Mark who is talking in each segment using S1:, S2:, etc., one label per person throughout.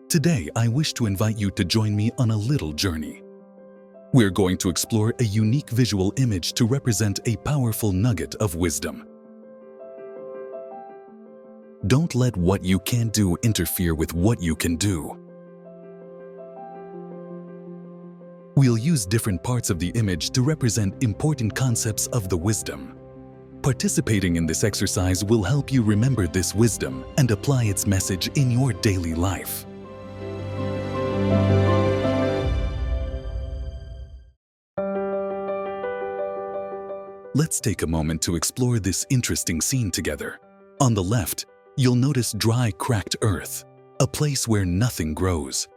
S1: Today, I wish to invite you to join me on a little journey. We're going to explore a unique visual image to represent a powerful nugget of wisdom. Don't let what you can't do interfere with what you can do. We'll use different parts of the image to represent important concepts of the wisdom. Participating in this exercise will help you remember this wisdom and apply its message in your daily life. Let's take a moment to explore this interesting scene together. On the left, you'll notice dry, cracked earth, a place where nothing grows.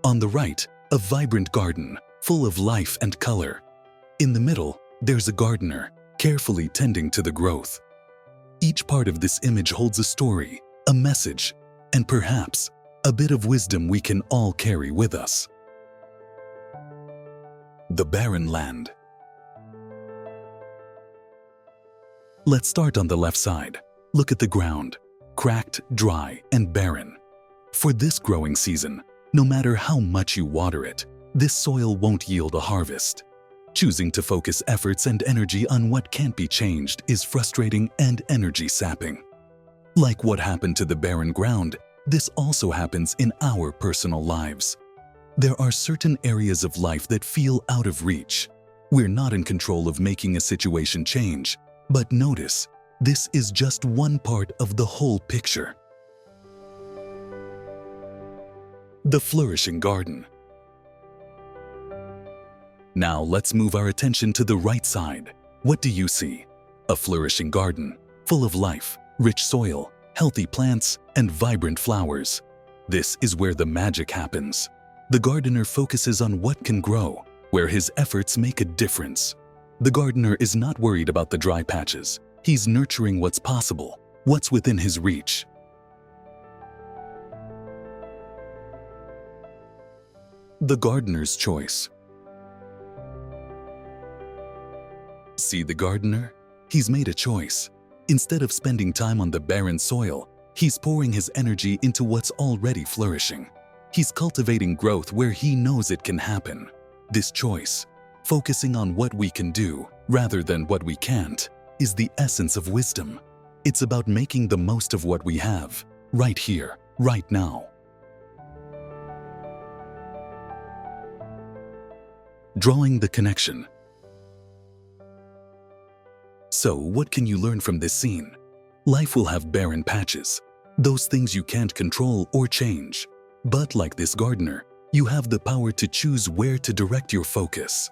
S1: On the right, a vibrant garden, full of life and color. In the middle, there's a gardener, carefully tending to the growth. Each part of this image holds a story, a message, and perhaps a bit of wisdom we can all carry with us. The barren land. Let's start on the left side. Look at the ground, cracked, dry, and barren. For this growing season, no matter how much you water it, this soil won't yield a harvest. Choosing to focus efforts and energy on what can't be changed is frustrating and energy-sapping. Like what happened to the barren ground, this also happens in our personal lives. There are certain areas of life that feel out of reach. We're not in control of making a situation change, but notice, this is just one part of the whole picture. The flourishing garden. Now let's move our attention to the right side. What do you see? A flourishing garden, full of life, rich soil, healthy plants, and vibrant flowers. This is where the magic happens. The gardener focuses on what can grow, where his efforts make a difference. The gardener is not worried about the dry patches. He's nurturing what's possible, what's within his reach. The gardener's choice. See the gardener? He's made a choice. Instead of spending time on the barren soil, he's pouring his energy into what's already flourishing. He's cultivating growth where he knows it can happen. This choice, focusing on what we can do rather than what we can't, is the essence of wisdom. It's about making the most of what we have, right here, right now. Drawing the connection. So, what can you learn from this scene? Life will have barren patches, those things you can't control or change. But like this gardener, you have the power to choose where to direct your focus.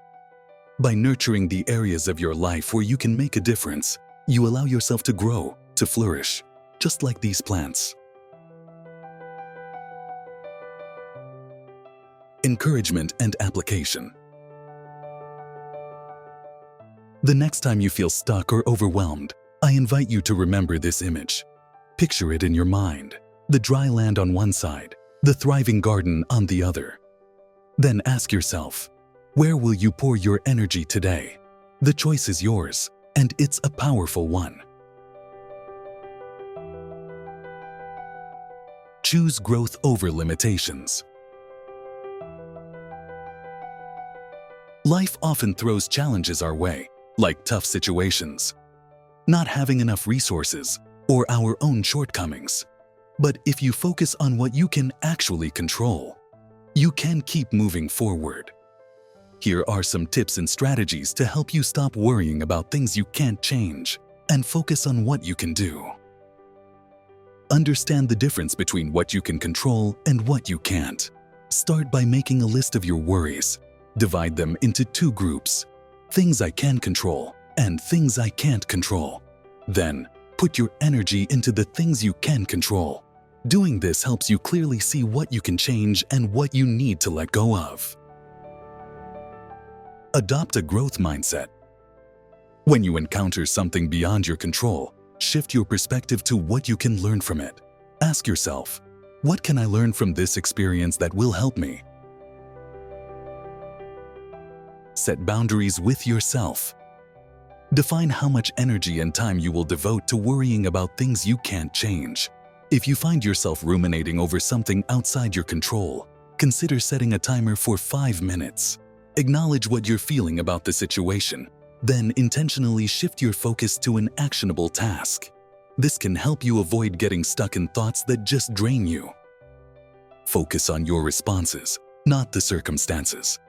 S1: By nurturing the areas of your life where you can make a difference, you allow yourself to grow, to flourish, just like these plants. Encouragement and application. The next time you feel stuck or overwhelmed, I invite you to remember this image. Picture it in your mind, the dry land on one side, the thriving garden on the other. Then ask yourself, where will you pour your energy today? The choice is yours, and it's a powerful one. Choose growth over limitations. Life often throws challenges our way, like tough situations, not having enough resources, or our own shortcomings. But if you focus on what you can actually control, you can keep moving forward. Here are some tips and strategies to help you stop worrying about things you can't change and focus on what you can do. Understand the difference between what you can control and what you can't. Start by making a list of your worries. Divide them into two groups: things I can control and things I can't control. Then, put your energy into the things you can control. Doing this helps you clearly see what you can change and what you need to let go of. Adopt a growth mindset. When you encounter something beyond your control, shift your perspective to what you can learn from it. Ask yourself, what can I learn from this experience that will help me? Set boundaries with yourself. Define how much energy and time you will devote to worrying about things you can't change. If you find yourself ruminating over something outside your control, consider setting a timer for 5 minutes. Acknowledge what you're feeling about the situation, then intentionally shift your focus to an actionable task. This can help you avoid getting stuck in thoughts that just drain you. Focus on your responses, not the circumstances.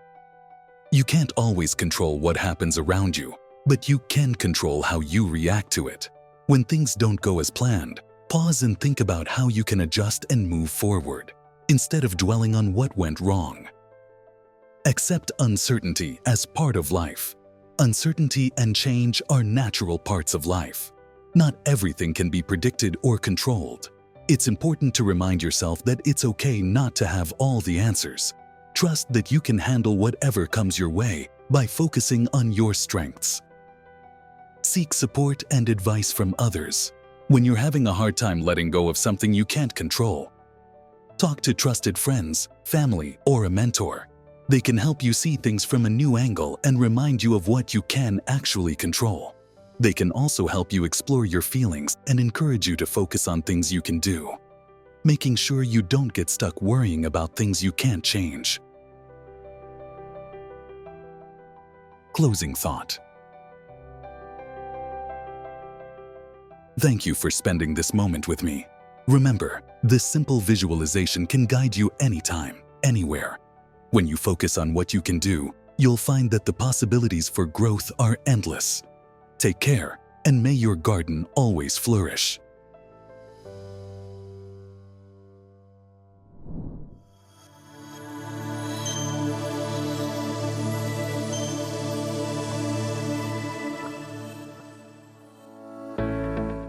S1: You can't always control what happens around you, but you can control how you react to it. When things don't go as planned, pause and think about how you can adjust and move forward, instead of dwelling on what went wrong. Accept uncertainty as part of life. Uncertainty and change are natural parts of life. Not everything can be predicted or controlled. It's important to remind yourself that it's okay not to have all the answers. Trust that you can handle whatever comes your way by focusing on your strengths. Seek support and advice from others. When you're having a hard time letting go of something you can't control, talk to trusted friends, family, or a mentor. They can help you see things from a new angle and remind you of what you can actually control. They can also help you explore your feelings and encourage you to focus on things you can do, making sure you don't get stuck worrying about things you can't change. Closing thought. Thank you for spending this moment with me. Remember, this simple visualization can guide you anytime, anywhere. When you focus on what you can do, you'll find that the possibilities for growth are endless. Take care, and may your garden always flourish.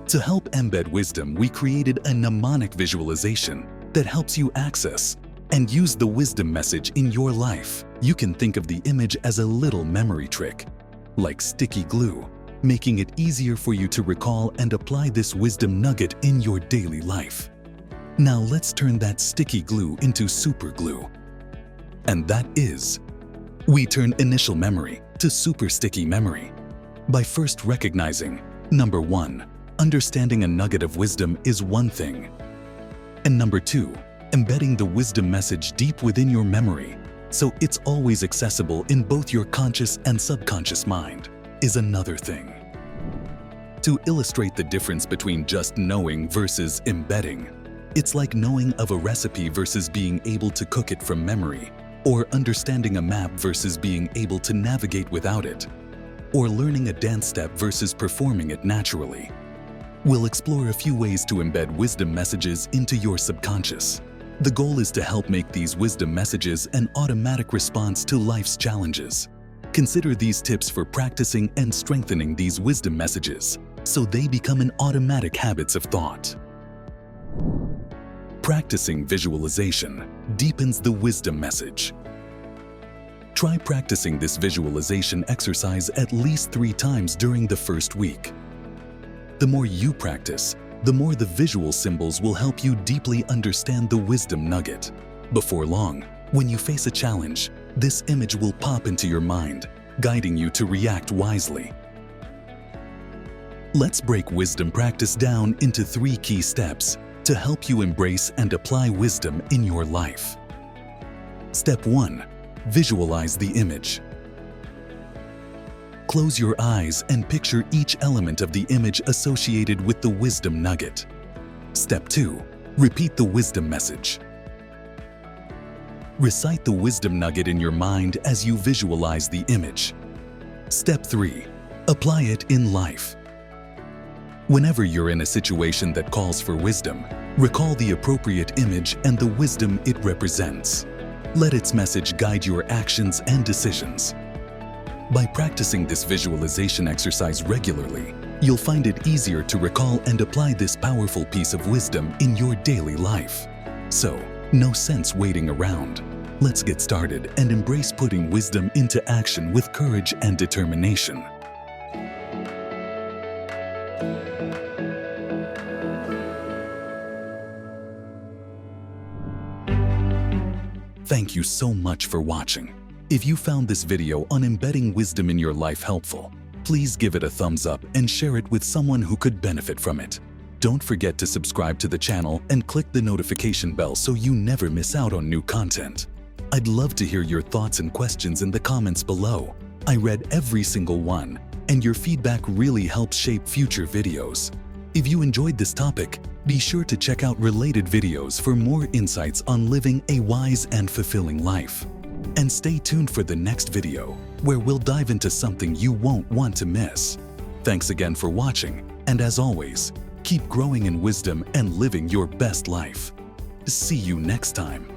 S1: To help embed wisdom, we created a mnemonic visualization that helps you access and use the wisdom message in your life. You can think of the image as a little memory trick, like sticky glue, making it easier for you to recall and apply this wisdom nugget in your daily life. Now let's turn that sticky glue into super glue. And that is, we turn initial memory to super sticky memory by first recognizing, number 1, understanding a nugget of wisdom is one thing. And number 2, embedding the wisdom message deep within your memory, so it's always accessible in both your conscious and subconscious mind, is another thing. To illustrate the difference between just knowing versus embedding, it's like knowing of a recipe versus being able to cook it from memory, or understanding a map versus being able to navigate without it, or learning a dance step versus performing it naturally. We'll explore a few ways to embed wisdom messages into your subconscious. The goal is to help make these wisdom messages an automatic response to life's challenges. Consider these tips for practicing and strengthening these wisdom messages so they become an automatic habits of thought. Practicing visualization deepens the wisdom message. Try practicing this visualization exercise at least 3 times during the first week. The more you practice, the more the visual symbols will help you deeply understand the wisdom nugget. Before long, when you face a challenge, this image will pop into your mind, guiding you to react wisely. Let's break wisdom practice down into 3 key steps to help you embrace and apply wisdom in your life. Step 1. Visualize the image. Close your eyes and picture each element of the image associated with the wisdom nugget. Step 2. Repeat the wisdom message. Recite the wisdom nugget in your mind as you visualize the image. Step 3. Apply it in life. Whenever you're in a situation that calls for wisdom, recall the appropriate image and the wisdom it represents. Let its message guide your actions and decisions. By practicing this visualization exercise regularly, you'll find it easier to recall and apply this powerful piece of wisdom in your daily life. So, no sense waiting around. Let's get started and embrace putting wisdom into action with courage and determination. Thank you so much for watching. If you found this video on embedding wisdom in your life helpful, please give it a thumbs up and share it with someone who could benefit from it. Don't forget to subscribe to the channel and click the notification bell so you never miss out on new content. I'd love to hear your thoughts and questions in the comments below. I read every single one, and your feedback really helps shape future videos. If you enjoyed this topic, be sure to check out related videos for more insights on living a wise and fulfilling life. And stay tuned for the next video, where we'll dive into something you won't want to miss. Thanks again for watching, and as always, keep growing in wisdom and living your best life. See you next time.